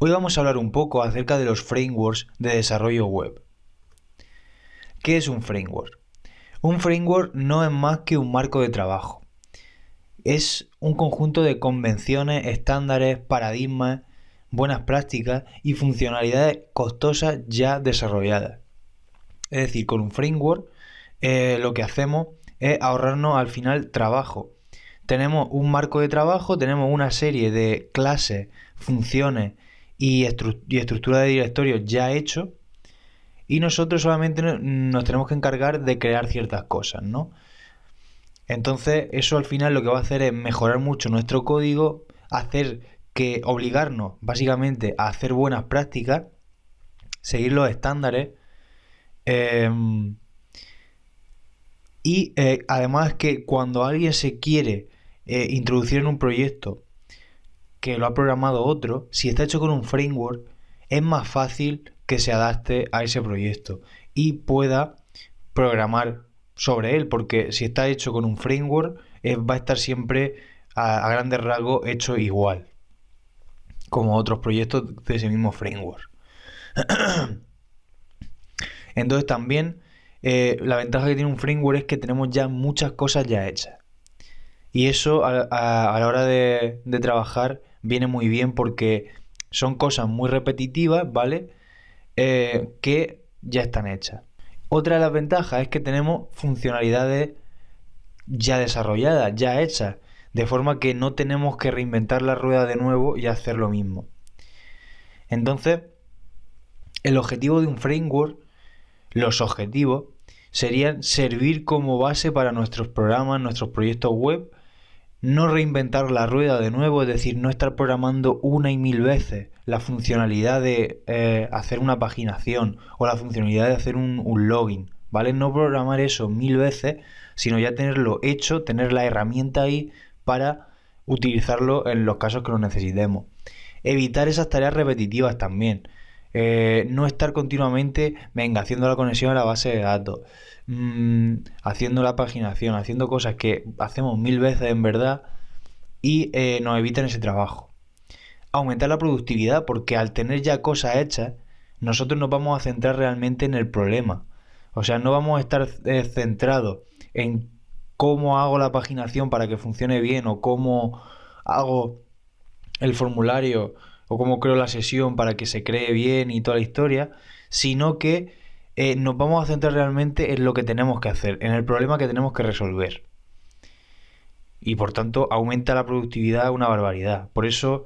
Hoy vamos a hablar un poco acerca de los frameworks de desarrollo web. ¿Qué es un framework? Un framework no es más que un marco de trabajo. Es un conjunto de convenciones, estándares, paradigmas, buenas prácticas y funcionalidades costosas ya desarrolladas. Es decir, con un framework lo que hacemos es ahorrarnos al final trabajo. Tenemos un marco de trabajo, tenemos una serie de clases, funciones y estructura de directorios ya hecho, y nosotros solamente nos tenemos que encargar de crear ciertas cosas, ¿no? Entonces eso al final lo que va a hacer es mejorar mucho nuestro código, obligarnos básicamente a hacer buenas prácticas, seguir los estándares, eh, además que cuando alguien se quiere introducir en un proyecto que lo ha programado otro, si está hecho con un framework, es más fácil que se adapte a ese proyecto y pueda programar sobre él, porque si está hecho con un framework, va a estar siempre a grandes rasgos hecho igual, como otros proyectos de ese mismo framework. Entonces también la ventaja que tiene un framework es que tenemos ya muchas cosas ya hechas. Y eso a la hora de trabajar viene muy bien porque son cosas muy repetitivas, ¿vale? Que ya están hechas. Otra de las ventajas es que tenemos funcionalidades ya desarrolladas, ya hechas, de forma que no tenemos que reinventar la rueda de nuevo y hacer lo mismo. Entonces, el objetivo de un framework, los objetivos, serían servir como base para nuestros programas, nuestros proyectos web, no reinventar la rueda de nuevo, es decir, no estar programando una y mil veces la funcionalidad de hacer una paginación o la funcionalidad de hacer un login, ¿vale? No programar eso mil veces, sino ya tenerlo hecho, tener la herramienta ahí para utilizarlo en los casos que lo necesitemos. Evitar esas tareas repetitivas también. No estar continuamente, venga, haciendo la conexión a la base de datos, haciendo la paginación, haciendo cosas que hacemos mil veces en verdad y nos evitan ese trabajo. Aumentar la productividad, porque al tener ya cosas hechas, nosotros nos vamos a centrar realmente en el problema. O sea, no vamos a estar centrados en cómo hago la paginación para que funcione bien o cómo hago el formulario o cómo creo la sesión para que se cree bien y toda la historia, sino que nos vamos a centrar realmente en lo que tenemos que hacer, en el problema que tenemos que resolver. Y por tanto aumenta la productividad una barbaridad. Por eso,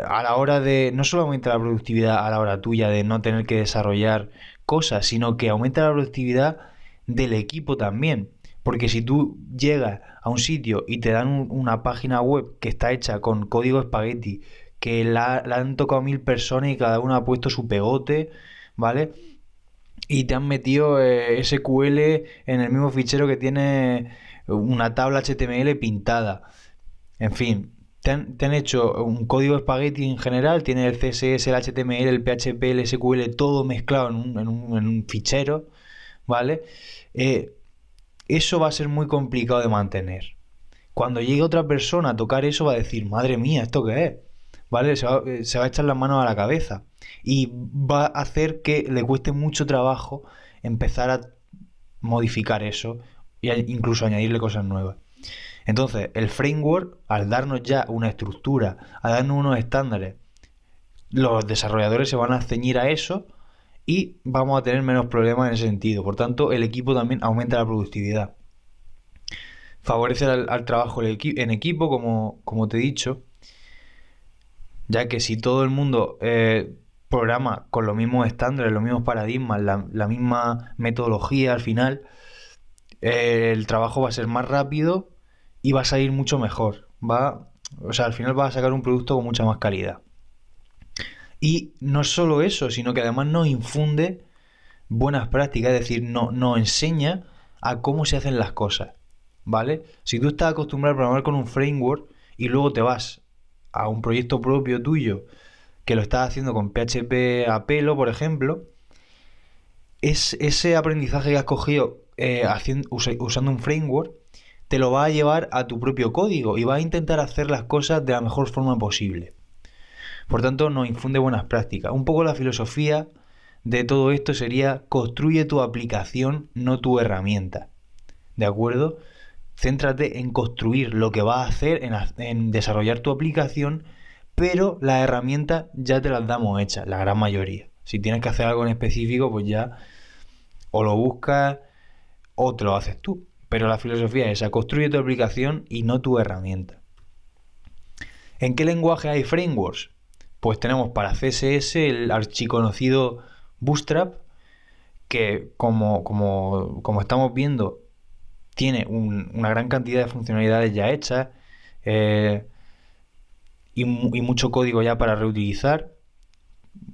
a la hora de... No solo aumenta la productividad a la hora tuya de no tener que desarrollar cosas, sino que aumenta la productividad del equipo también. Porque si tú llegas a un sitio y te dan una página web que está hecha con código espagueti, que la han tocado 1000 personas y cada uno ha puesto su pegote, ¿vale? Y te han metido SQL en el mismo fichero que tiene una tabla HTML pintada. En fin, te han hecho un código espagueti en general, tiene el CSS, el HTML, el PHP, el SQL, todo mezclado en un fichero, ¿vale? Eso va a ser muy complicado de mantener. Cuando llegue otra persona a tocar eso va a decir, madre mía, ¿esto qué es? ¿Vale? Se va a echar las manos a la cabeza y va a hacer que le cueste mucho trabajo empezar a modificar eso e incluso añadirle cosas nuevas. Entonces, el framework, al darnos ya una estructura, al darnos unos estándares, los desarrolladores se van a ceñir a eso y vamos a tener menos problemas en ese sentido. Por tanto, el equipo también aumenta la productividad. Favorece al trabajo en equipo, como te he dicho, ya que si todo el mundo programa con los mismos estándares, los mismos paradigmas, la misma metodología al final, el trabajo va a ser más rápido y va a salir mucho mejor. O sea, al final vas a sacar un producto con mucha más calidad. Y no solo eso, sino que además nos infunde buenas prácticas, es decir, nos enseña a cómo se hacen las cosas, ¿vale? Si tú estás acostumbrado a programar con un framework y luego te vas a un proyecto propio tuyo que lo estás haciendo con PHP a pelo, por ejemplo, ese aprendizaje que has cogido usando un framework te lo va a llevar a tu propio código y vas a intentar hacer las cosas de la mejor forma posible. Por tanto, nos infunde buenas prácticas. Un poco la filosofía de todo esto sería: construye tu aplicación, no tu herramienta. ¿De acuerdo? Céntrate en construir lo que vas a hacer, en desarrollar tu aplicación, pero las herramientas ya te las damos hechas, la gran mayoría. Si tienes que hacer algo en específico, pues ya o lo buscas o te lo haces tú. Pero la filosofía es esa: construye tu aplicación y no tu herramienta. ¿En qué lenguaje hay frameworks? Pues tenemos para CSS el archiconocido Bootstrap, que como estamos viendo, tiene una gran cantidad de funcionalidades ya hechas, eh, y mucho código ya para reutilizar.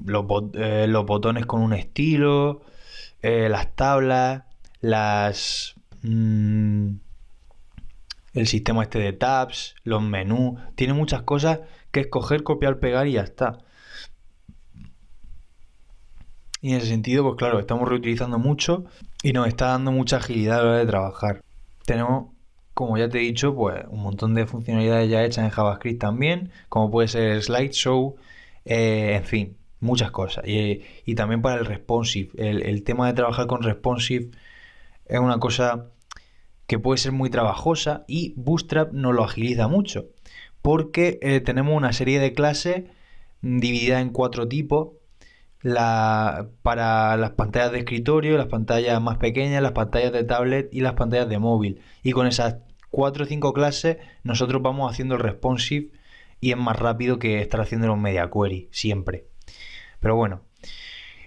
Los botones con un estilo, las tablas, el sistema este de tabs, los menús. Tiene muchas cosas que escoger, copiar, pegar y ya está. Y en ese sentido, pues claro, estamos reutilizando mucho y nos está dando mucha agilidad a la hora de trabajar. Tenemos, como ya te he dicho, pues un montón de funcionalidades ya hechas en JavaScript también, como puede ser Slideshow, en fin, muchas cosas. Y también para el responsive. El tema de trabajar con responsive es una cosa que puede ser muy trabajosa, y Bootstrap nos lo agiliza mucho, porque tenemos una serie de clases divididas en 4 tipos. Para las pantallas de escritorio, las pantallas más pequeñas, las pantallas de tablet y las pantallas de móvil. Y con esas 4 o 5 clases nosotros vamos haciendo el responsive, y es más rápido que estar haciéndolo en media query siempre. Pero bueno,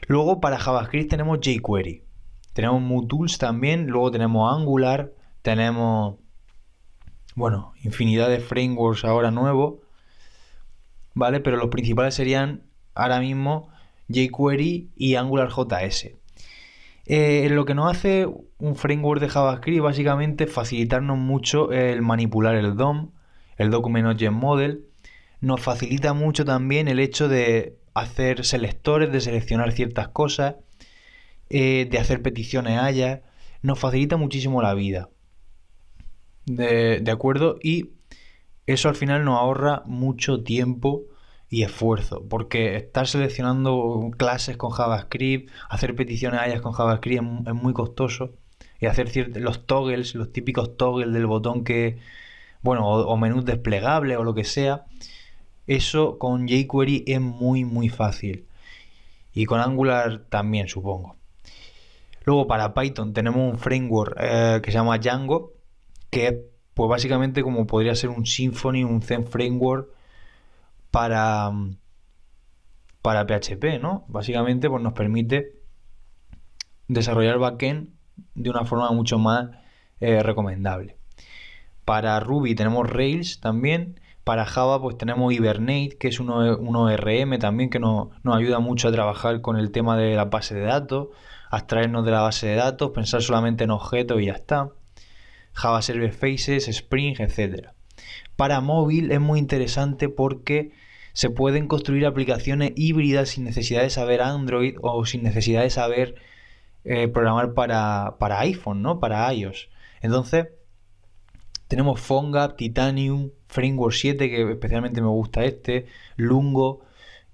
luego para JavaScript tenemos jQuery, tenemos MooTools también, luego tenemos Angular, tenemos, bueno, infinidad de frameworks ahora nuevos, ¿vale? Pero los principales serían ahora mismo jQuery y AngularJS. Lo que nos hace un framework de JavaScript básicamente es facilitarnos mucho el manipular el DOM, el Document Object Model. Nos facilita mucho también el hecho de hacer selectores, de seleccionar ciertas cosas, de hacer peticiones a ellas. Nos facilita muchísimo la vida. De acuerdo, y eso al final nos ahorra mucho tiempo y esfuerzo, porque estar seleccionando clases con JavaScript, hacer peticiones a ellas con JavaScript es muy costoso, y hacer los toggles, los típicos toggles del botón que, bueno, o menús desplegables o lo que sea, eso con jQuery es muy fácil, y con Angular también, supongo. Luego para Python tenemos un framework que se llama Django, que es pues básicamente como podría ser un Symfony, un Zen framework para PHP, ¿no? Básicamente pues nos permite desarrollar backend de una forma mucho más recomendable. Para Ruby tenemos Rails también. Para Java pues tenemos Hibernate, que es un ORM también, que nos ayuda mucho a trabajar con el tema de la base de datos, a extraernos de la base de datos, pensar solamente en objetos y ya está. Java Server Faces, Spring, etc. Para móvil es muy interesante porque se pueden construir aplicaciones híbridas sin necesidad de saber Android o sin necesidad de saber programar para iPhone, ¿no? Para iOS. Entonces, tenemos PhoneGap, Titanium, Framework 7, que especialmente me gusta Lungo,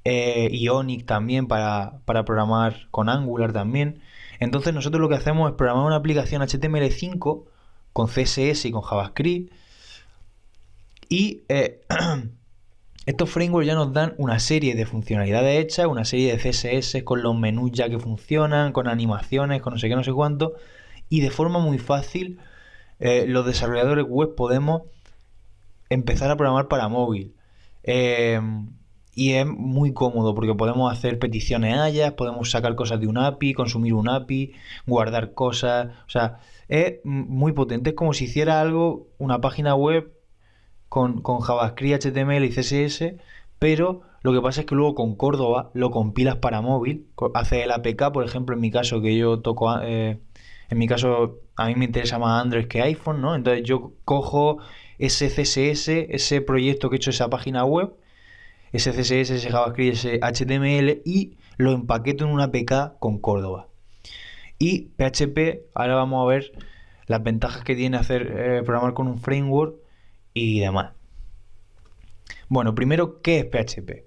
Ionic también para programar con Angular también. Entonces nosotros lo que hacemos es programar una aplicación HTML5 con CSS y con JavaScript, y estos frameworks ya nos dan una serie de funcionalidades hechas, una serie de CSS con los menús ya que funcionan, con animaciones, con no sé qué, no sé cuánto, y de forma muy fácil los desarrolladores web podemos empezar a programar para móvil. Y es muy cómodo porque podemos hacer peticiones a ellas, podemos sacar cosas de un API, consumir un API, guardar cosas. O sea, es muy potente. Es como si hiciera algo, una página web con JavaScript, HTML y CSS, pero lo que pasa es que luego con Córdoba lo compilas para móvil, haces el APK, por ejemplo, en mi caso que yo toco, en mi caso a mí me interesa más Android que iPhone, ¿no? Entonces yo cojo ese CSS, ese proyecto que he hecho, esa página web, ese CSS, ese JavaScript, ese HTML, y lo empaqueto en una APK con Córdoba. Y PHP, ahora vamos a ver las ventajas que tiene hacer programar con un framework y demás. Bueno, primero, ¿qué es PHP?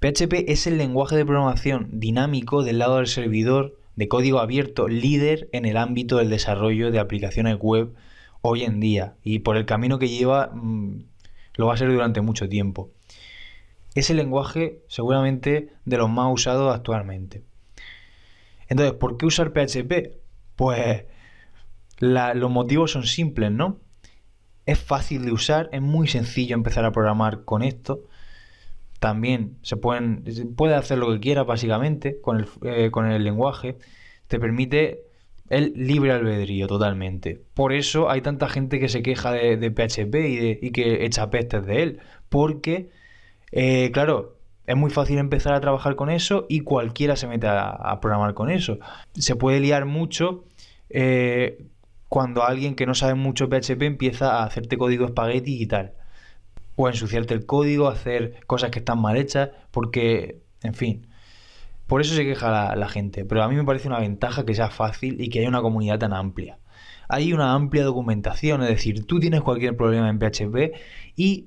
PHP es el lenguaje de programación dinámico del lado del servidor de código abierto líder en el ámbito del desarrollo de aplicaciones web hoy en día, y por el camino que lleva lo va a ser durante mucho tiempo. Es el lenguaje seguramente de los más usados actualmente. Entonces, ¿por qué usar PHP? Pues los motivos son simples, ¿no? Es fácil de usar, es muy sencillo empezar a programar con esto. También se puede hacer lo que quieras básicamente con el lenguaje. Te permite el libre albedrío totalmente. Por eso hay tanta gente que se queja de PHP y que echa pestes de él. Porque, claro, es muy fácil empezar a trabajar con eso y cualquiera se mete a programar con eso. Se puede liar mucho cuando alguien que no sabe mucho PHP empieza a hacerte código espagueti y tal. O ensuciarte el código, hacer cosas que están mal hechas, porque, en fin, por eso se queja la gente. Pero a mí me parece una ventaja que sea fácil y que haya una comunidad tan amplia. Hay una amplia documentación, es decir, tú tienes cualquier problema en PHP y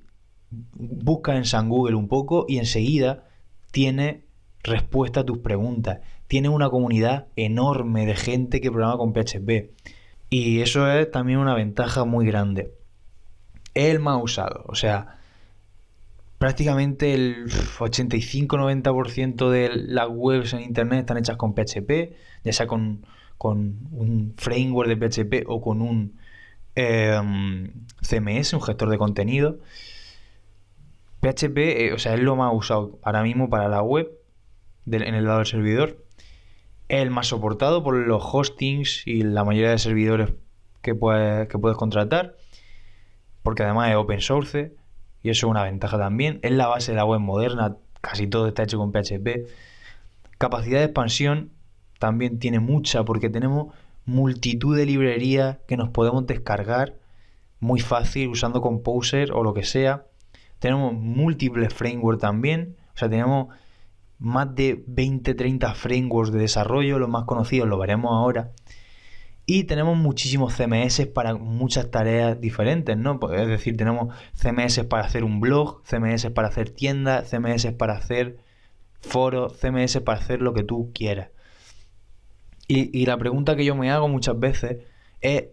buscas en San Google un poco y enseguida tiene respuesta a tus preguntas. Tiene una comunidad enorme de gente que programa con PHP. Y eso es también una ventaja muy grande. Es el más usado, o sea, prácticamente el 85-90% de las webs en internet están hechas con PHP, ya sea con un framework de PHP o con un CMS, un gestor de contenido. PHP, o sea, es lo más usado ahora mismo para la web en el lado del servidor. Es el más soportado por los hostings y la mayoría de servidores que puedes contratar, porque además es open source y eso es una ventaja también. Es la base de la web moderna, casi todo está hecho con PHP. Capacidad de expansión también tiene mucha, porque tenemos multitud de librerías que nos podemos descargar muy fácil usando Composer o lo que sea. Tenemos múltiples frameworks también, o sea, tenemos más de 20-30 frameworks de desarrollo, los más conocidos los veremos ahora. Y tenemos muchísimos CMS para muchas tareas diferentes, ¿no? Es decir, tenemos CMS para hacer un blog, CMS para hacer tiendas, CMS para hacer foros, CMS para hacer lo que tú quieras. Y la pregunta que yo me hago muchas veces es,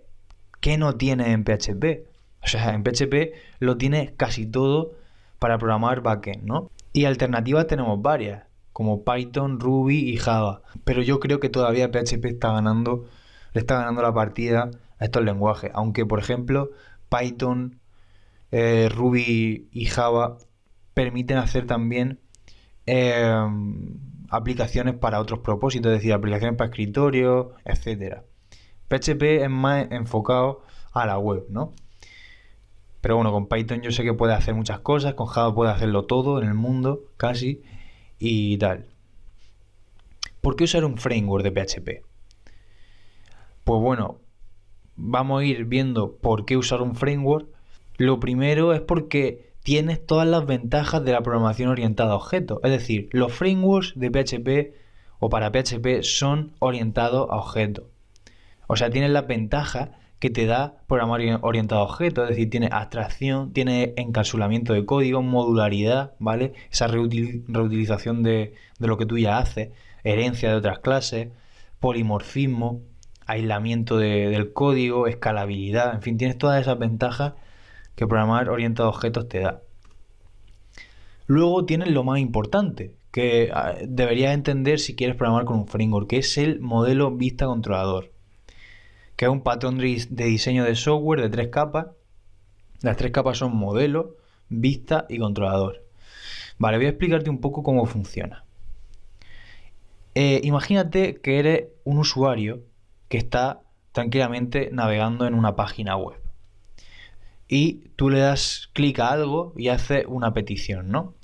¿qué no tienes en PHP? O sea, en PHP lo tienes casi todo para programar backend, ¿no? Y alternativas tenemos varias, como Python, Ruby y Java. Pero yo creo que todavía PHP le está ganando la partida a estos lenguajes. Aunque, por ejemplo, Python, Ruby y Java permiten hacer también aplicaciones para otros propósitos, es decir, aplicaciones para escritorio, etcétera. PHP es más enfocado a la web, ¿no? Pero bueno, con Python yo sé que puede hacer muchas cosas, con Java puede hacerlo todo en el mundo, casi, y tal. ¿Por qué usar un framework de PHP? Pues bueno, vamos a ir viendo por qué usar un framework. Lo primero es porque tienes todas las ventajas de la programación orientada a objetos. Es decir, los frameworks de PHP o para PHP son orientados a objetos. O sea, tienes las ventajas que te da programar orientado a objetos. Es decir, tiene abstracción, tiene encapsulamiento de código, modularidad, ¿vale? Esa reutilización de lo que tú ya haces, herencia de otras clases, polimorfismo, aislamiento del código, escalabilidad, en fin, tienes todas esas ventajas que programar orientado a objetos te da. Luego tienes lo más importante, que deberías entender si quieres programar con un framework, que es el modelo vista controlador, que es un patrón de diseño de software de 3 capas. Las 3 capas son modelo, vista y controlador. Vale, voy a explicarte un poco cómo funciona. Imagínate que eres un usuario que está tranquilamente navegando en una página web y tú le das clic a algo y hace una petición, ¿no?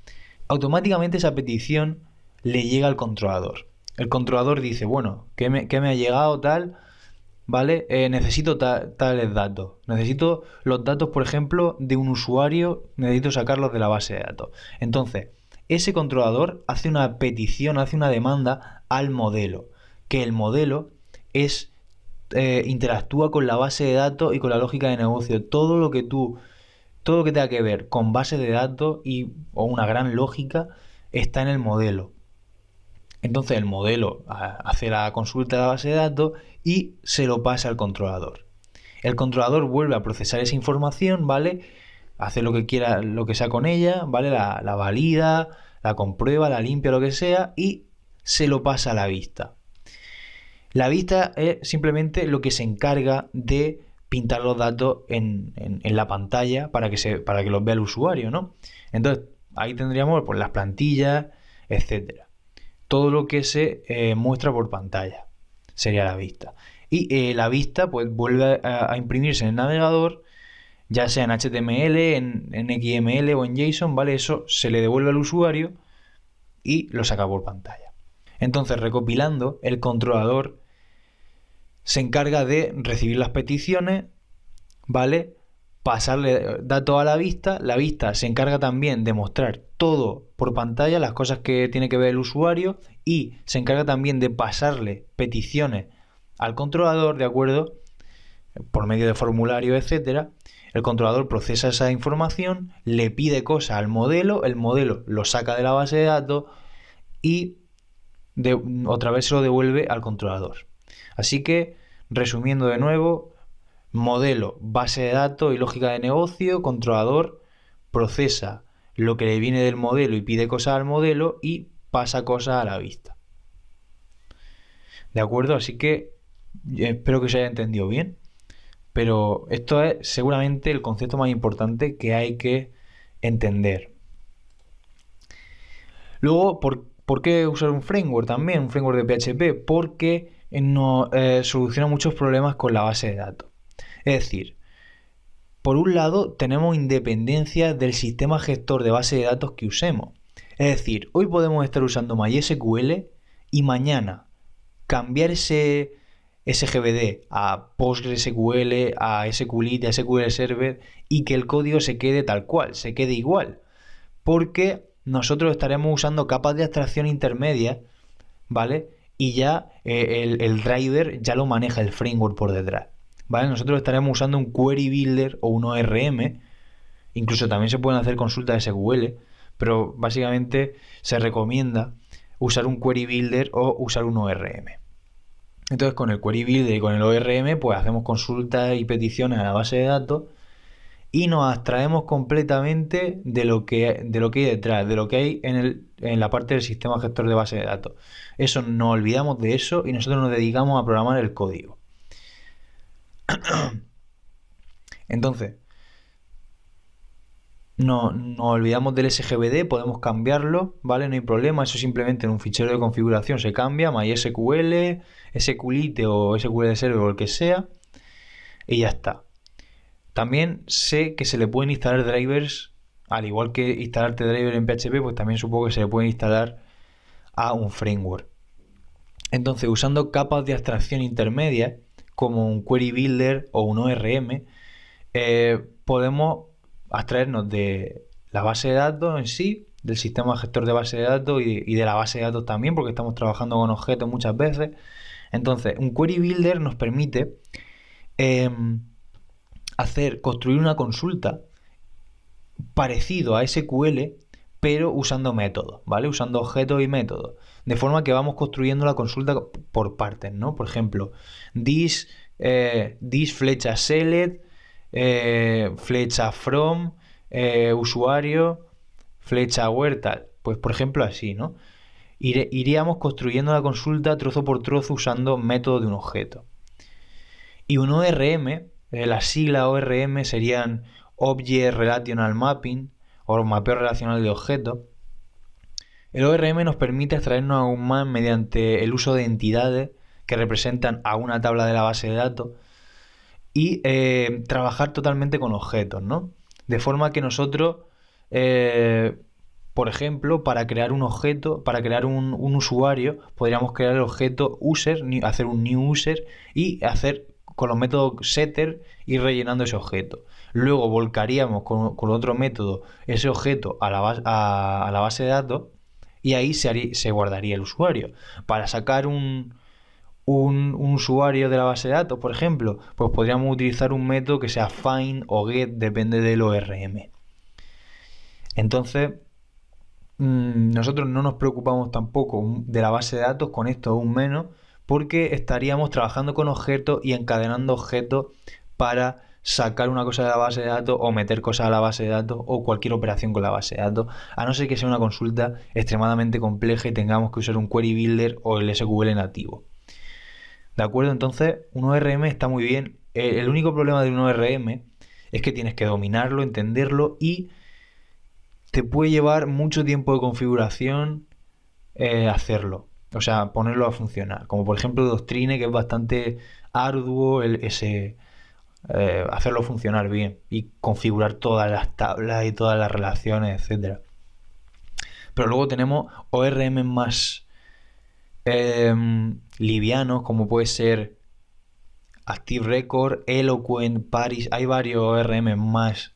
Automáticamente esa petición le llega al controlador. El controlador dice, bueno, ¿qué me ha llegado tal? ¿Vale? Necesito tales datos. Necesito los datos, por ejemplo, de un usuario, necesito sacarlos de la base de datos. Entonces, ese controlador hace una petición, hace una demanda al modelo, que el modelo interactúa con la base de datos y con la lógica de negocio. Todo lo que tenga que ver con base de datos o una gran lógica está en el modelo. Entonces el modelo hace la consulta de la base de datos y se lo pasa al controlador. El controlador vuelve a procesar esa información, ¿vale? Hace lo que quiera, lo que sea con ella, ¿vale? La valida, la comprueba, la limpia, lo que sea, y se lo pasa a la vista. La vista es simplemente lo que se encarga de pintar los datos en la pantalla para que los vea el usuario, ¿no? Entonces, ahí tendríamos pues, las plantillas, etcétera. Todo lo que se muestra por pantalla sería la vista. Y la vista pues vuelve a imprimirse en el navegador, ya sea en HTML, en XML o en JSON, ¿vale? Eso se le devuelve al usuario y lo saca por pantalla. Entonces, recopilando, el controlador se encarga de recibir las peticiones, ¿vale? Pasarle datos a la vista se encarga también de mostrar todo por pantalla, las cosas que tiene que ver el usuario, y se encarga también de pasarle peticiones al controlador, ¿de acuerdo? Por medio de formulario, etcétera. El controlador procesa esa información, le pide cosas al modelo, el modelo lo saca de la base de datos y otra vez se lo devuelve al controlador. Así que, resumiendo de nuevo, modelo, base de datos y lógica de negocio, controlador procesa lo que le viene del modelo y pide cosas al modelo y pasa cosas a la vista. ¿De acuerdo? Así que espero que se haya entendido bien. Pero esto es seguramente el concepto más importante que hay que entender. Luego, ¿por qué usar un framework también? Un framework de PHP. Porque nos soluciona muchos problemas con la base de datos. Es decir, por un lado tenemos independencia del sistema gestor de base de datos que usemos. Es decir, hoy podemos estar usando MySQL y mañana cambiar ese SGBD a PostgreSQL, a SQLite, a SQL Server y que el código se quede tal cual, se quede igual. Porque nosotros estaremos usando capas de abstracción intermedia, ¿vale? Y ya el driver ya lo maneja el framework por detrás, ¿vale? Nosotros estaremos usando un query builder o un ORM, incluso también se pueden hacer consultas de SQL, pero básicamente se recomienda usar un query builder o usar un ORM. Entonces con el query builder y con el ORM pues hacemos consultas y peticiones a la base de datos y nos abstraemos completamente de lo que hay detrás, de lo que hay en la parte del sistema gestor de base de datos. Eso, nos olvidamos de eso y nosotros nos dedicamos a programar el código. Entonces, nos olvidamos del SGBD, podemos cambiarlo, ¿vale? No hay problema, eso simplemente en un fichero de configuración se cambia, MySQL, SQLite o SQL Server o el que sea, y ya está. También sé que se le pueden instalar drivers, al igual que instalarte driver en PHP, pues también supongo que se le pueden instalar a un framework. Entonces, usando capas de abstracción intermedia, como un query builder o un ORM, podemos abstraernos de la base de datos en sí, del sistema gestor de base de datos y de la base de datos también, porque estamos trabajando con objetos muchas veces. Entonces, un query builder nos permite construir una consulta parecido a SQL, pero usando métodos, ¿vale? Usando objetos y métodos. De forma que vamos construyendo la consulta por partes, ¿no? Por ejemplo, this flecha select, flecha from, usuario, flecha where, tal. Pues por ejemplo así, ¿no? Iríamos construyendo la consulta trozo por trozo usando métodos de un objeto. Y un ORM, las siglas ORM serían Object Relational Mapping o mapeo relacional de objetos. El ORM nos permite extraernos aún más mediante el uso de entidades que representan a una tabla de la base de datos y trabajar totalmente con objetos, ¿no? De forma que nosotros, por ejemplo, para crear un objeto, para crear un usuario, podríamos crear el objeto user, hacer un new user y hacer con los métodos setter ir rellenando ese objeto. Luego volcaríamos con otro método ese objeto a la base de datos y ahí se guardaría el usuario. Para sacar un usuario de la base de datos, por ejemplo, pues podríamos utilizar un método que sea find o get, depende del ORM. Entonces, nosotros no nos preocupamos tampoco de la base de datos, con esto aún menos, porque estaríamos trabajando con objetos y encadenando objetos para sacar una cosa de la base de datos o meter cosas a la base de datos o cualquier operación con la base de datos, a no ser que sea una consulta extremadamente compleja y tengamos que usar un query builder o el SQL nativo. ¿De acuerdo? Entonces, un ORM está muy bien. El único problema de un ORM es que tienes que dominarlo, entenderlo y te puede llevar mucho tiempo de configuración hacerlo. O sea, ponerlo a funcionar. Como por ejemplo Doctrine, que es bastante arduo hacerlo funcionar bien y configurar todas las tablas y todas las relaciones, etcétera. Pero luego tenemos ORM más livianos, como puede ser Active Record, Eloquent, Paris. Hay varios ORM más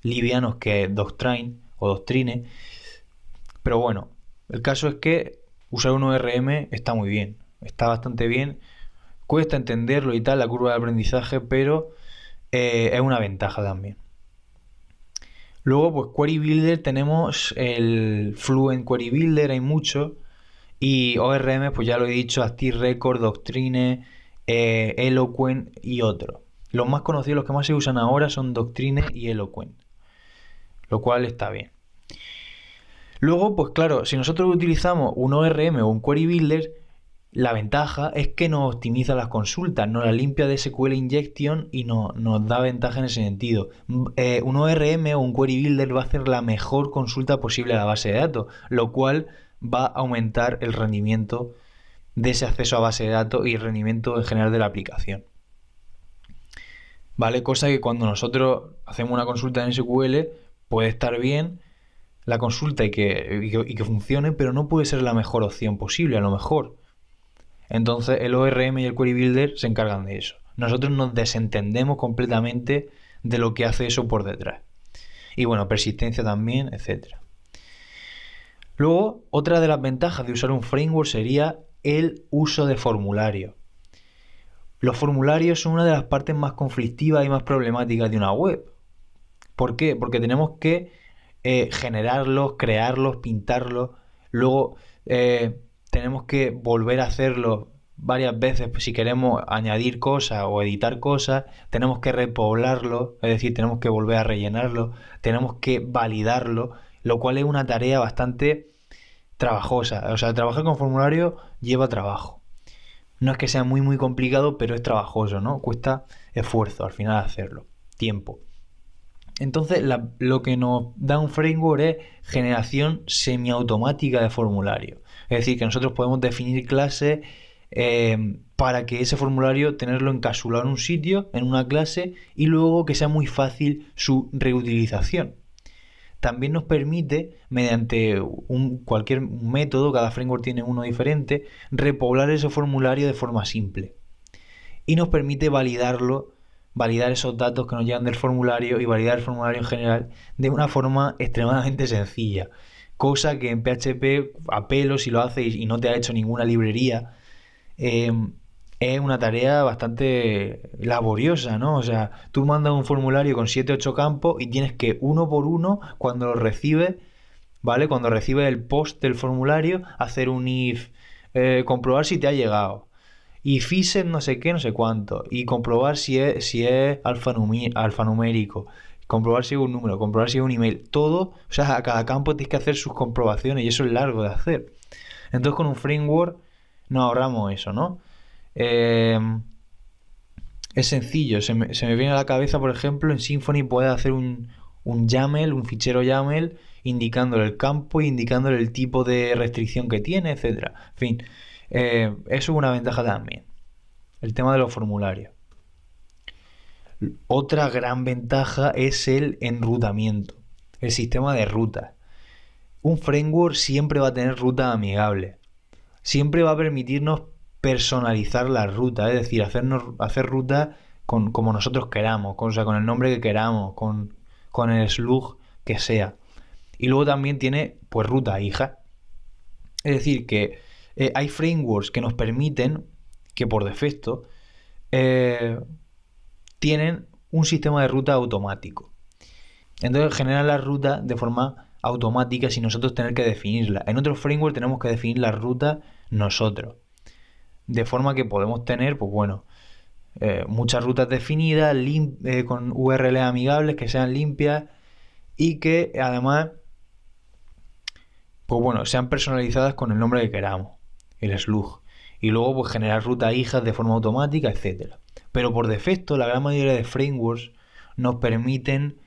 livianos que Doctrine. Pero bueno, el caso es que usar un ORM está muy bien. Está bastante bien. Cuesta entenderlo y tal, la curva de aprendizaje, pero es una ventaja también. Luego, pues Query Builder, tenemos el Fluent Query Builder, hay muchos. Y ORM, pues ya lo he dicho, Active Record, Doctrine, Eloquent y otros. Los más conocidos, los que más se usan ahora son Doctrine y Eloquent, lo cual está bien. Luego, pues claro, si nosotros utilizamos un ORM o un Query Builder, la ventaja es que nos optimiza las consultas, nos la limpia de SQL Injection y nos da ventaja en ese sentido. Un ORM o un Query Builder va a hacer la mejor consulta posible a la base de datos, lo cual va a aumentar el rendimiento de ese acceso a base de datos y el rendimiento en general de la aplicación. ¿Vale? Cosa que cuando nosotros hacemos una consulta en SQL puede estar bien la consulta y que funcione, pero no puede ser la mejor opción posible, a lo mejor. Entonces el ORM y el Query Builder se encargan de eso. Nosotros nos desentendemos completamente de lo que hace eso por detrás. Y bueno, persistencia también, etcétera. Luego, otra de las ventajas de usar un framework sería el uso de formularios. Los formularios son una de las partes más conflictivas y más problemáticas de una web. ¿Por qué? Porque tenemos que generarlos, crearlos, pintarlos. Luego tenemos que volver a hacerlo varias veces si queremos añadir cosas o editar cosas. Tenemos que repoblarlo, es decir, tenemos que volver a rellenarlo. Tenemos que validarlo, lo cual es una tarea bastante trabajosa. O sea, trabajar con formulario lleva trabajo. No es que sea muy muy complicado, pero es trabajoso, ¿no? Cuesta esfuerzo al final hacerlo, tiempo. Entonces lo que nos da un framework es generación semiautomática de formulario. Es decir, que nosotros podemos definir clases para que ese formulario tenerlo encapsulado en un sitio, en una clase, y luego que sea muy fácil su reutilización. También nos permite, mediante cualquier método, cada framework tiene uno diferente, repoblar ese formulario de forma simple. Y nos permite validar esos datos que nos llegan del formulario y validar el formulario en general de una forma extremadamente sencilla. Cosa que en PHP, a pelo, si lo haces y no te ha hecho ninguna librería, es una tarea bastante laboriosa, ¿no? O sea, tú mandas un formulario con 7-8 campos y tienes que uno por uno, cuando lo recibes, ¿vale? Cuando recibes el post del formulario, hacer un if, comprobar si te ha llegado. Y FISET no sé qué, no sé cuánto. Y comprobar si es alfanumérico. Comprobar si es un número, comprobar si es un email. Todo, o sea, a cada campo tienes que hacer sus comprobaciones y eso es largo de hacer. Entonces con un framework nos ahorramos eso, ¿no? Es sencillo, se me viene a la cabeza, por ejemplo, en Symfony puedes hacer un YAML, un fichero YAML, indicándole el campo, indicándole el tipo de restricción que tiene, etcétera. En fin, eso es una ventaja también. El tema de los formularios. Otra gran ventaja es el enrutamiento, el sistema de rutas. Un framework siempre va a tener rutas amigables. Siempre va a permitirnos personalizar la ruta, es decir, hacer rutas como nosotros queramos, o sea, con el nombre que queramos, con el slug que sea. Y luego también tiene pues ruta hija. Es decir, que hay frameworks que nos permiten, que por defecto, tienen un sistema de ruta automático. Entonces generan la ruta de forma automática sin nosotros tener que definirla. En otros framework tenemos que definir la ruta nosotros. De forma que podemos tener, pues bueno, muchas rutas definidas, con URLs amigables que sean limpias y que además, pues bueno, sean personalizadas con el nombre que queramos, el slug. Y luego pues generar rutas hijas de forma automática, etcétera. Pero por defecto la gran mayoría de frameworks nos permiten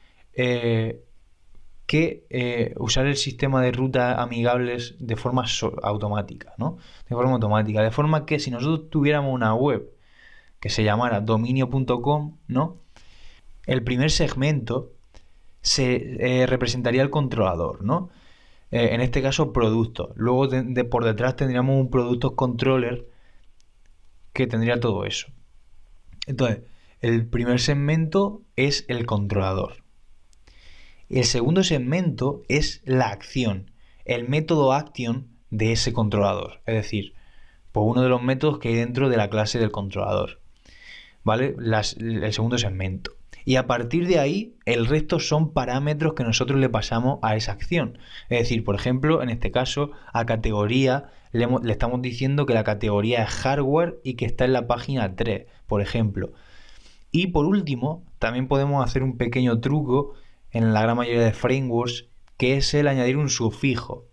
usar el sistema de rutas amigables de forma automática, ¿no? De forma automática. De forma que si nosotros tuviéramos una web que se llamara dominio.com, ¿no? El primer segmento se representaría el controlador, ¿no? En este caso productos. Luego por detrás tendríamos un productos controller que tendría todo eso. Entonces, el primer segmento es el controlador. El segundo segmento es la acción, el método action de ese controlador. Es decir, pues uno de los métodos que hay dentro de la clase del controlador. ¿Vale? El segundo segmento. Y a partir de ahí, el resto son parámetros que nosotros le pasamos a esa acción. Es decir, por ejemplo, en este caso, a categoría le estamos diciendo que la categoría es hardware y que está en la página 3, por ejemplo. Y por último, también podemos hacer un pequeño truco en la gran mayoría de frameworks, que es el añadir un sufijo.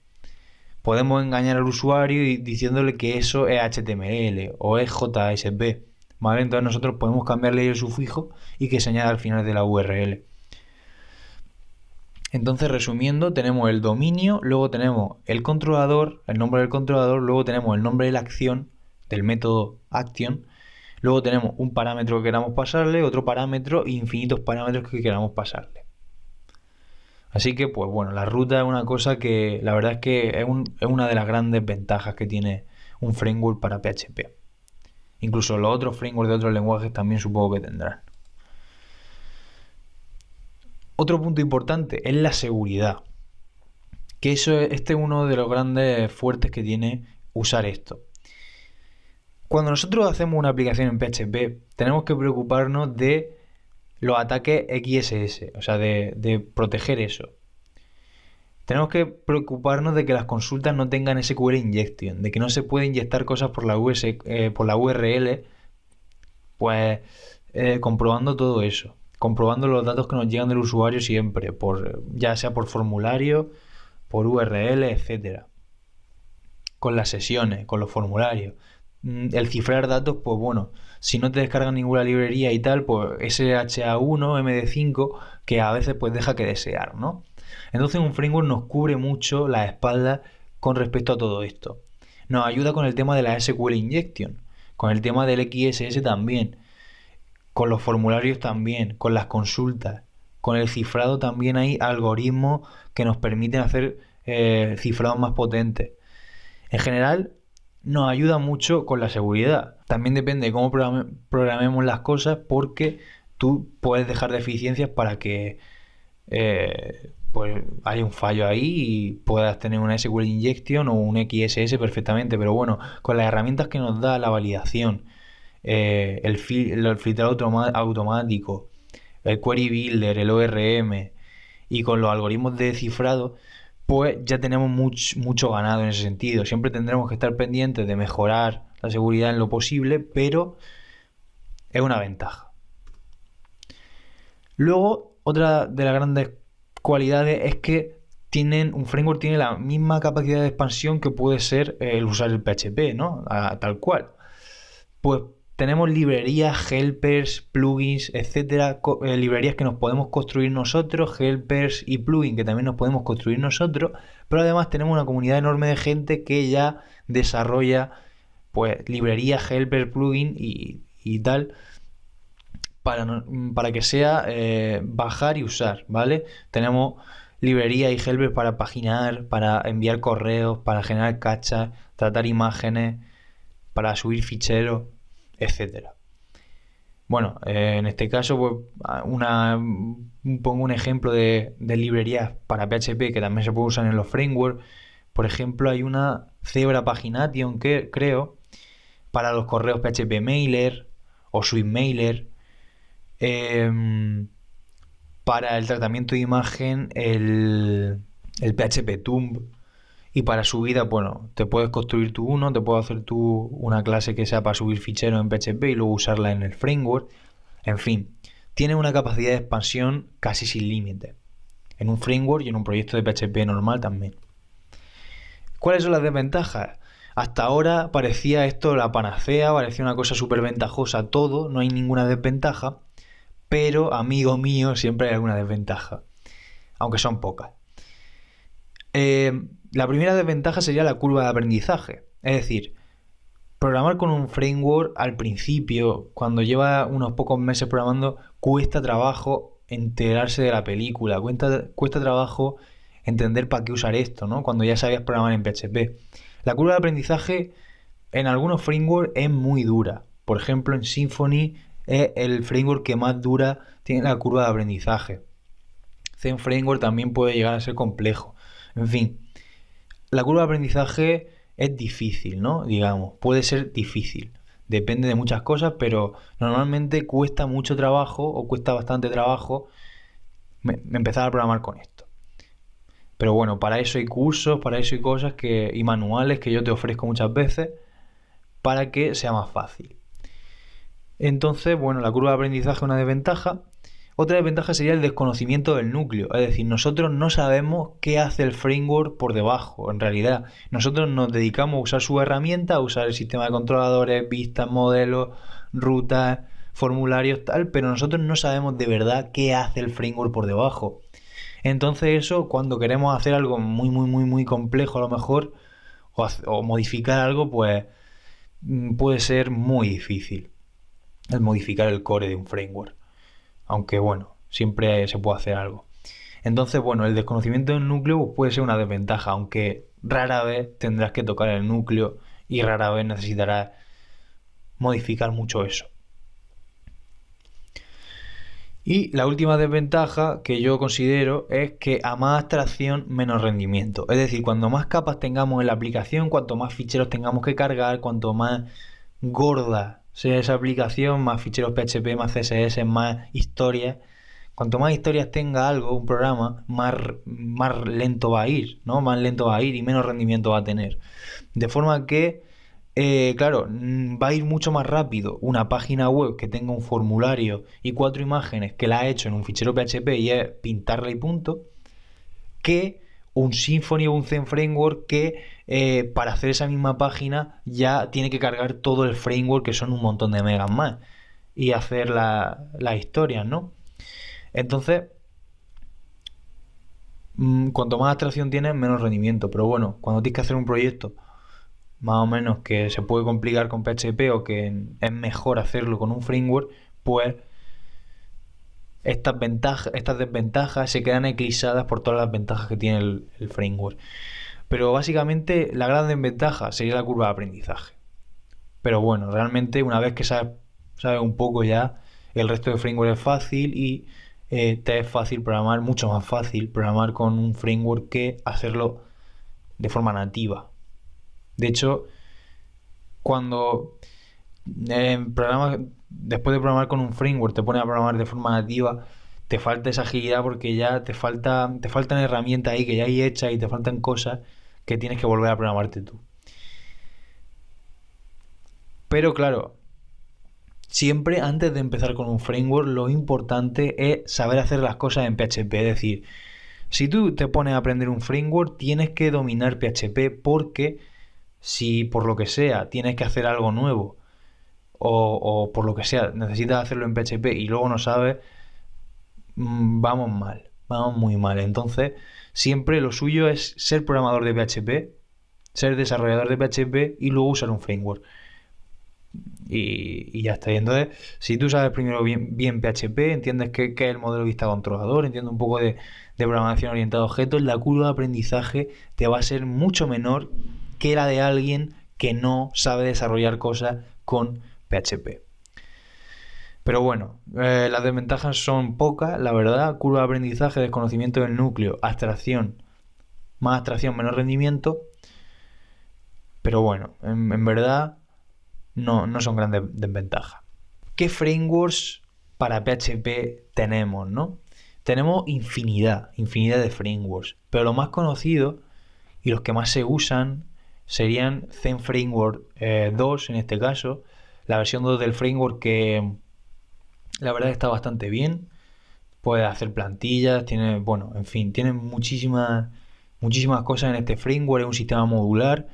Podemos engañar al usuario diciéndole que eso es HTML o es JSP. ¿Vale? Entonces nosotros podemos cambiarle el sufijo y que se añada al final de la URL. Entonces, resumiendo, tenemos el dominio, luego tenemos el controlador, el nombre del controlador, luego tenemos el nombre de la acción, del método action, luego tenemos un parámetro que queramos pasarle, otro parámetro e infinitos parámetros que queramos pasarle. Así que, pues bueno, la ruta es una cosa que la verdad es que es una de las grandes ventajas que tiene un framework para PHP. Incluso los otros frameworks de otros lenguajes también supongo que tendrán. Otro punto importante es la seguridad. Que este es uno de los grandes fuertes que tiene usar esto. Cuando nosotros hacemos una aplicación en PHP, tenemos que preocuparnos de los ataques XSS, o sea, de proteger eso. Tenemos que preocuparnos de que las consultas no tengan SQL injection, de que no se puede inyectar cosas por la URL, pues comprobando todo eso, comprobando los datos que nos llegan del usuario siempre, ya sea por formulario, por URL, etcétera. Con las sesiones, con los formularios. El cifrar datos, pues bueno, si no te descargan ninguna librería y tal, pues SHA1, MD5, que a veces pues deja que desear, ¿no? Entonces un framework nos cubre mucho la espalda con respecto a todo esto. Nos ayuda con el tema de la SQL injection, con el tema del XSS también, con los formularios también, con las consultas, con el cifrado también hay algoritmos que nos permiten hacer cifrados más potentes. En general nos ayuda mucho con la seguridad. También depende de cómo programemos las cosas, porque tú puedes dejar deficiencias para que pues hay un fallo ahí y puedas tener una SQL injection o un XSS perfectamente. Pero bueno, con las herramientas que nos da la validación, el filtrado automático, el query builder, el ORM y con los algoritmos de cifrado, pues ya tenemos mucho ganado en ese sentido. Siempre tendremos que estar pendientes de mejorar la seguridad en lo posible, pero es una ventaja. Luego, otra de las grandes cualidades es que un framework tiene la misma capacidad de expansión que puede ser el usar el PHP, ¿no? Tal cual. Pues tenemos librerías, helpers, plugins, etcétera, librerías que nos podemos construir nosotros, helpers y plugins que también nos podemos construir nosotros, pero además tenemos una comunidad enorme de gente que ya desarrolla pues librerías, helpers, plugins y tal para que sea bajar y usar, ¿vale? Tenemos librerías y helpers para paginar, para enviar correos, para generar cachas, tratar imágenes, para subir ficheros, etcétera. Bueno, en este caso pues pongo un ejemplo de librerías para PHP que también se puede usar en los frameworks. Por ejemplo, hay una Zebra Pagination que creo para los correos PHP Mailer o Swift Mailer. Para el tratamiento de imagen el el PHP-Tumb. Y para subida, bueno, te puedes construir tú uno, te puedes hacer tú una clase que sea para subir ficheros en PHP y luego usarla en el framework. En fin, tiene una capacidad de expansión casi sin límite. En un framework y en un proyecto de PHP normal también. ¿Cuáles son las desventajas? Hasta ahora parecía esto la panacea, parecía una cosa súper ventajosa todo, no hay ninguna desventaja, pero amigo mío siempre hay alguna desventaja, aunque son pocas. La primera desventaja sería la curva de aprendizaje, es decir, programar con un framework al principio, cuando lleva unos pocos meses programando, cuesta trabajo enterarse de la película, cuesta trabajo entender para qué usar esto, ¿no? Cuando ya sabías programar en PHP. La curva de aprendizaje en algunos frameworks es muy dura. Por ejemplo, en Symfony es el framework que más dura tiene la curva de aprendizaje. Zen Framework también puede llegar a ser complejo. En fin, la curva de aprendizaje es difícil, ¿no? Digamos, puede ser difícil. Depende de muchas cosas, pero normalmente cuesta mucho trabajo o cuesta bastante trabajo empezar a programar con esto. Pero bueno, para eso hay cursos, para eso hay cosas y manuales que yo te ofrezco muchas veces para que sea más fácil. Entonces, bueno, la curva de aprendizaje es una desventaja. Otra desventaja sería el desconocimiento del núcleo, es decir, nosotros no sabemos qué hace el framework por debajo, en realidad. Nosotros nos dedicamos a usar su herramienta, a usar el sistema de controladores, vistas, modelos, rutas, formularios, tal, pero nosotros no sabemos de verdad qué hace el framework por debajo. Entonces eso, cuando queremos hacer algo muy complejo a lo mejor, o modificar algo, pues puede ser muy difícil el modificar el core de un framework. Aunque bueno, siempre se puede hacer algo. Entonces, bueno, el desconocimiento del núcleo puede ser una desventaja, aunque rara vez tendrás que tocar el núcleo y rara vez necesitarás modificar mucho eso. Y la última desventaja que yo considero es que a más abstracción, menos rendimiento. Es decir, cuanto más capas tengamos en la aplicación, cuanto más ficheros tengamos que cargar, cuanto más gorda sea esa aplicación, más ficheros PHP, más CSS, más historias. Cuanto más historias tenga algo, un programa, más lento va a ir, ¿no? Más lento va a ir y menos rendimiento va a tener. De forma que, claro, va a ir mucho más rápido una página web que tenga un formulario y 4 imágenes que la ha hecho en un fichero PHP y es pintarla y punto, que un Symfony o un Zen Framework que para hacer esa misma página ya tiene que cargar todo el framework, que son un montón de megas más, y hacer las historias, ¿no? Entonces, cuanto más abstracción tienes, menos rendimiento. Pero bueno, cuando tienes que hacer un proyecto más o menos que se puede complicar con PHP o que es mejor hacerlo con un framework, pues estas desventajas se quedan eclipsadas por todas las ventajas que tiene el framework. Pero básicamente la gran desventaja sería la curva de aprendizaje. Pero bueno, realmente una vez que sabes un poco ya, el resto del framework es fácil y te es fácil programar, mucho más fácil programar con un framework que hacerlo de forma nativa. De hecho, cuando después de programar con un framework te pones a programar de forma nativa, te falta esa agilidad porque ya te faltan herramientas ahí que ya hay hechas y te faltan cosas que tienes que volver a programarte tú. Pero claro, siempre antes de empezar con un framework, lo importante es saber hacer las cosas en PHP. Es decir, si tú te pones a aprender un framework, tienes que dominar PHP, porque si por lo que sea tienes que hacer algo nuevo o por lo que sea necesitas hacerlo en PHP y luego no sabes, vamos muy mal. Entonces, siempre lo suyo es ser programador de PHP, ser desarrollador de PHP y luego usar un framework. Y ya está. Y entonces, si tú sabes primero bien PHP, entiendes qué es el modelo vista controlador, entiendes un poco de programación orientada a objetos, la curva de aprendizaje te va a ser mucho menor que la de alguien que no sabe desarrollar cosas con PHP. Pero bueno, las desventajas son pocas, la verdad. Curva de aprendizaje, desconocimiento del núcleo, abstracción, más abstracción, menos rendimiento. Pero bueno, en verdad no son grandes desventajas. ¿Qué frameworks para PHP tenemos, no? Tenemos infinidad de frameworks, pero los más conocidos y los que más se usan serían Zen Framework 2 en este caso, la versión 2 del framework, que la verdad está bastante bien. Puede hacer plantillas, tiene, bueno, en fin, tiene muchísimas cosas en este framework. Es un sistema modular,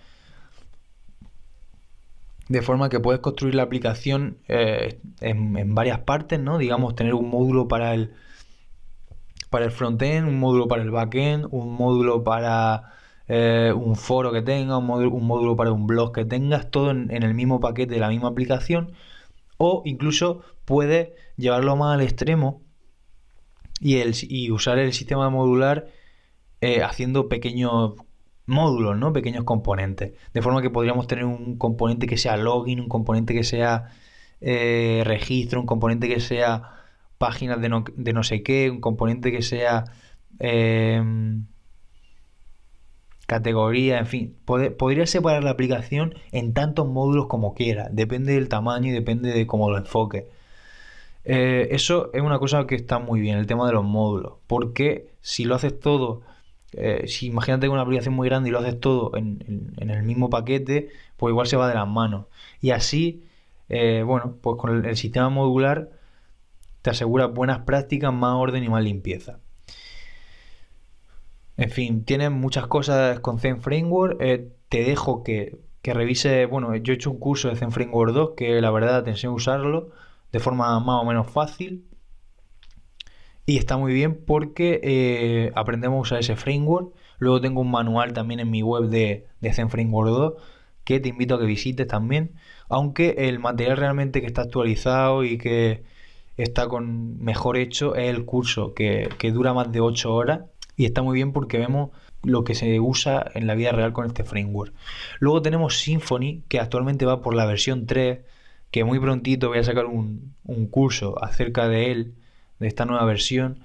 de forma que puedes construir la aplicación en varias partes, ¿no? Digamos, tener un módulo para el frontend, un módulo para el backend, un módulo para un foro que tenga, un módulo para un blog que tengas, todo en el mismo paquete de la misma aplicación. O incluso puedes llevarlo más al extremo y usar el sistema modular haciendo pequeños módulos, ¿no? Pequeños componentes. De forma que podríamos tener un componente que sea login, un componente que sea registro, un componente que sea páginas de no sé qué, un componente que sea categoría, en fin. Podría separar la aplicación en tantos módulos como quiera. Depende del tamaño y depende de cómo lo enfoques. Eso es una cosa que está muy bien, el tema de los módulos. Porque si lo haces todo, si imagínate una aplicación muy grande y lo haces todo en el mismo paquete, pues igual se va de las manos. Y así, bueno, pues con el sistema modular te asegura buenas prácticas, más orden y más limpieza. En fin, tienes muchas cosas con Zen Framework. Te dejo que revise. Bueno, yo he hecho un curso de Zen Framework 2 que la verdad te enseño a usarlo de forma más o menos fácil. Y está muy bien porque aprendemos a usar ese framework. Luego tengo un manual también en mi web de Zen Framework 2 que te invito a que visites también. Aunque el material realmente que está actualizado y que está con mejor hecho es el curso, que dura más de 8 horas. Y está muy bien porque vemos lo que se usa en la vida real con este framework. Luego tenemos Symfony, que actualmente va por la versión 3, que muy prontito voy a sacar un curso acerca de él, de esta nueva versión.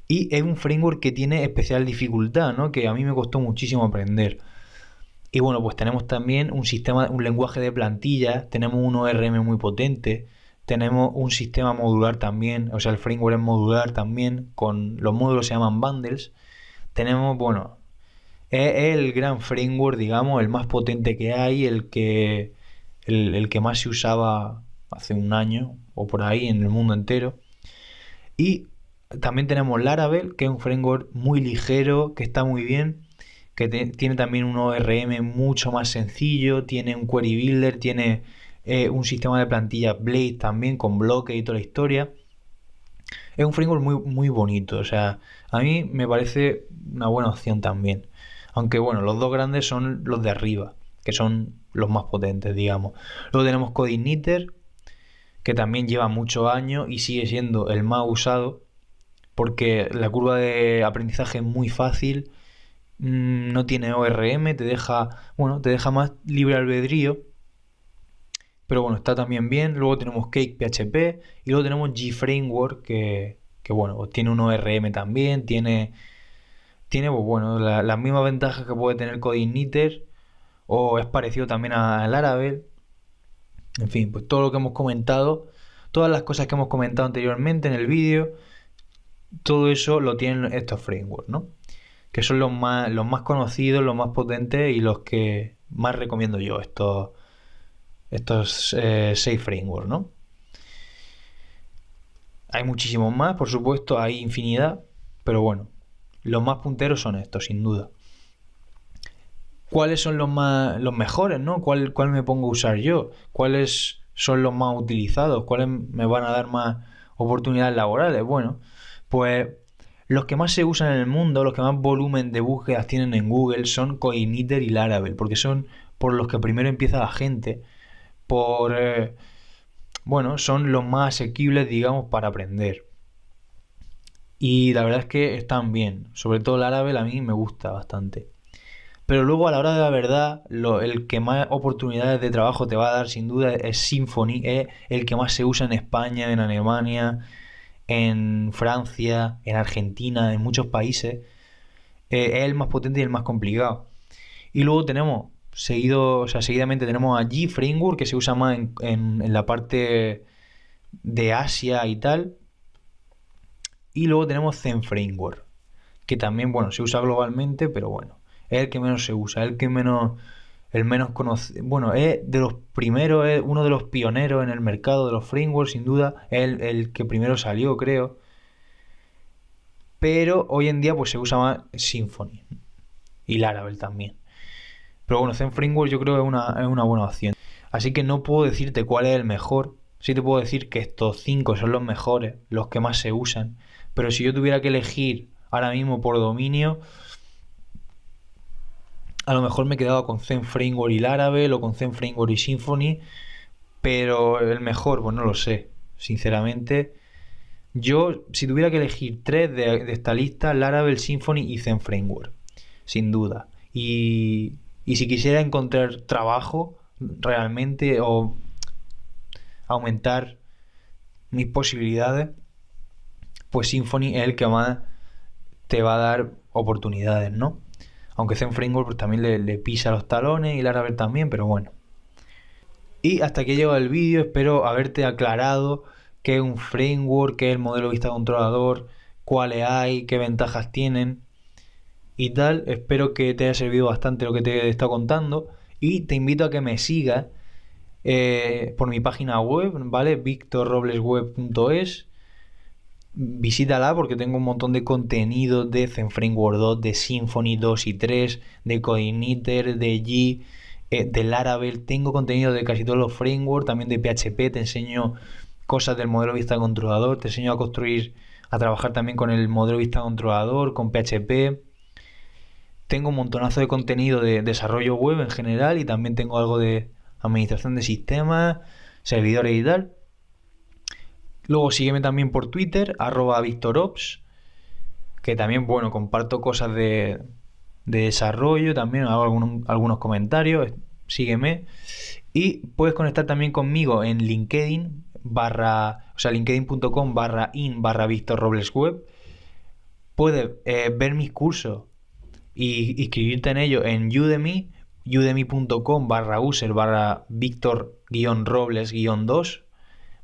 Y es un framework que tiene especial dificultad, ¿no? Que a mí me costó muchísimo aprender. Y bueno, pues tenemos también un lenguaje de plantillas, tenemos un ORM muy potente, tenemos un sistema modular también, o sea, el framework es modular también, con los módulos se llaman bundles. Tenemos, bueno, es el gran framework, digamos, el más potente que hay, el que más se usaba hace un año o por ahí en el mundo entero. Y también tenemos Laravel, que es un framework muy ligero, que está muy bien, que tiene también un ORM mucho más sencillo, tiene un query builder, tiene un sistema de plantillas Blade también con bloques y toda la historia. Es un framework muy bonito, o sea, a mí me parece una buena opción también. Aunque bueno, los dos grandes son los de arriba, que son los más potentes, digamos. Luego tenemos CodeIgniter, que también lleva muchos años y sigue siendo el más usado, porque la curva de aprendizaje es muy fácil, no tiene ORM, te deja más libre albedrío. Pero bueno, está también bien. Luego tenemos Cake PHP y luego tenemos GFramework que bueno, pues tiene un ORM también, tiene pues bueno, las mismas ventajas que puede tener CodeIgniter, o es parecido también a Laravel. En fin, pues todo lo que hemos comentado, todas las cosas que hemos comentado anteriormente en el vídeo, todo eso lo tienen estos frameworks, ¿no? Que son los más conocidos, los más potentes y los que más recomiendo yo, estos 6 frameworks, ¿no? Hay muchísimos más, por supuesto, hay infinidad, pero bueno, los más punteros son estos, sin duda. ¿Cuáles son los mejores, no? ¿Cuál me pongo a usar yo? ¿Cuáles son los más utilizados? ¿Cuáles me van a dar más oportunidades laborales? Bueno, pues los que más se usan en el mundo, los que más volumen de búsquedas tienen en Google son CodeIgniter y Laravel, porque son por los que primero empieza la gente, bueno, son los más asequibles, digamos, para aprender. Y la verdad es que están bien, sobre todo Laravel a mí me gusta bastante. Pero luego a la hora de la verdad, el que más oportunidades de trabajo te va a dar sin duda es Symfony, es el que más se usa en España, en Alemania, en Francia, en Argentina, en muchos países. Es el más potente y el más complicado. Y luego tenemos, seguidamente tenemos a GFramework, que se usa más en la parte de Asia y tal. Y luego tenemos Zen Framework, que también, bueno, se usa globalmente, pero bueno, es el que menos se usa, el menos conocido. Bueno, es de los primeros, es uno de los pioneros en el mercado de los frameworks, sin duda, es el que primero salió, creo. Pero hoy en día pues se usa más Symfony y Laravel también. Pero bueno, Zen Framework yo creo que es una buena opción. Así que no puedo decirte cuál es el mejor. Sí te puedo decir que estos 5 son los mejores, los que más se usan. Pero si yo tuviera que elegir ahora mismo por dominio, a lo mejor me he quedado con Zen Framework y Laravel o con Zen Framework y Symfony. Pero el mejor, pues no lo sé. Sinceramente, yo si tuviera que elegir 3 de esta lista, Laravel, Symfony y Zen Framework. Sin duda. Y si quisiera encontrar trabajo realmente o aumentar mis posibilidades, pues Symfony es el que más te va a dar oportunidades, ¿no? Aunque Zen Framework pues, también le pisa los talones y Laravel también, pero bueno. Y hasta aquí he llegado el vídeo, espero haberte aclarado qué es un framework, qué es el modelo vista controlador, cuáles hay, qué ventajas tienen y tal. Espero que te haya servido bastante lo que te he estado contando y te invito a que me sigas por mi página web, ¿vale? victorroblesweb.es. Visítala porque tengo un montón de contenido de Zen Framework 2, de Symfony 2 y 3, de Coordinator, de G, de Laravel. Tengo contenido de casi todos los frameworks, también de PHP. Te enseño cosas del modelo vista controlador, te enseño a construir, a trabajar también con el modelo vista controlador, con PHP. Tengo un montonazo de contenido de desarrollo web en general y también tengo algo de administración de sistemas, servidores y tal. Luego sígueme también por Twitter, @VictorOps, que también, bueno, comparto cosas de desarrollo, también hago algunos comentarios, sígueme. Y puedes conectar también conmigo en LinkedIn, linkedin.com/in/VictorRoblesWeb. Puedes ver mis cursos y inscribirte en ellos en Udemy, udemy.com/user/Victor-Robles-2,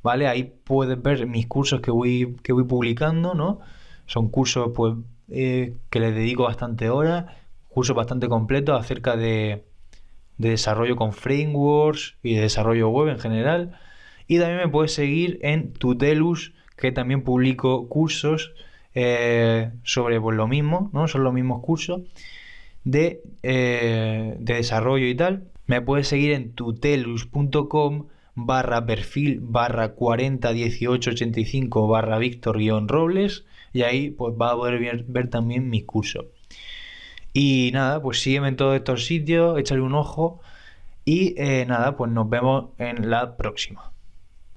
¿vale? Ahí puedes ver mis cursos que voy publicando, ¿no? Son cursos pues que les dedico bastante horas, cursos bastante completos acerca de desarrollo con frameworks y de desarrollo web en general. Y también me puedes seguir en Tutelus, que también publico cursos sobre pues, lo mismo, ¿no? Son los mismos cursos de desarrollo y tal. Me puedes seguir en tutelus.com/perfil/401885/Victor-Robles y ahí pues vas a poder ver también mis cursos. Y nada, pues sígueme en todos estos sitios, échale un ojo y nada, pues nos vemos en la próxima.